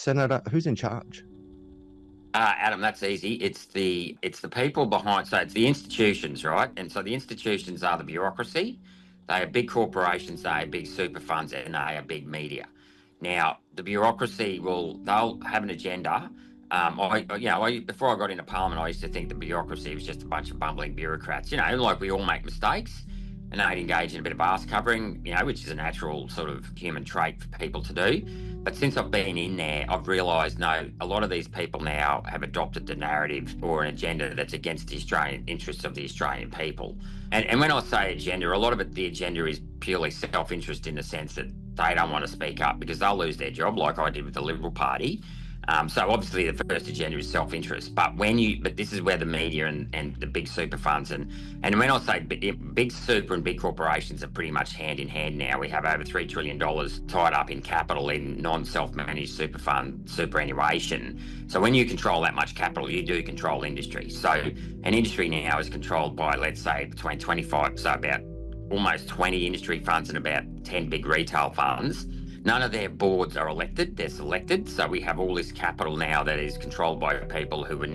Senator, who's in charge? Adam, that's easy. It's the people behind. So it's the institutions, right? And so the institutions are the bureaucracy. They are big corporations. They are big super funds, and they are big media. Now, the bureaucracy they'll have an agenda. Before I got into Parliament, I used to think the bureaucracy was just a bunch of bumbling bureaucrats. Like we all make mistakes, and they'd engage in a bit of arse covering, which is a natural sort of human trait for people to do. But since I've been in there, I've realised, no, a lot of these people now have adopted the narrative or an agenda that's against the Australian interests of the Australian people. And when I say agenda, a lot of it, the agenda is purely self-interest in the sense that they don't want to speak up because they'll lose their job, like I did with the Liberal Party. So obviously the first agenda is self-interest, but this is where the media and the big super funds and when I say big super and big corporations are pretty much hand in hand now. We have over $3 trillion tied up in capital in non-self-managed super fund superannuation. So when you control that much capital, you do control industry. So an industry now is controlled by, let's say, between 25, so about almost 20 industry funds and about 10 big retail funds. None of their boards are elected, they're selected. So we have all this capital now that is controlled by people who are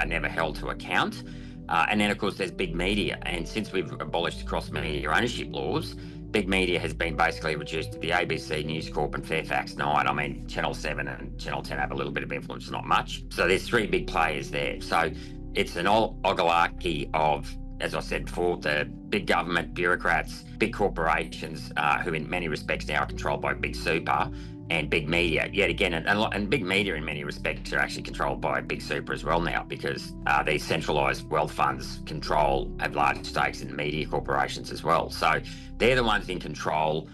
never held to account. And then, of course, there's big media. And since we've abolished cross-media ownership laws, big media has been basically reduced to the ABC, News Corp and Fairfax 9. I mean, Channel 7 and Channel 10 have a little bit of influence, not much. So there's three big players there. So it's an oligarchy of, as I said before, the big government, bureaucrats, big corporations who in many respects now are controlled by big super, and big media. Yet again, and big media in many respects are actually controlled by big super as well now, because these centralised wealth funds have large stakes in media corporations as well. So they're the ones in control.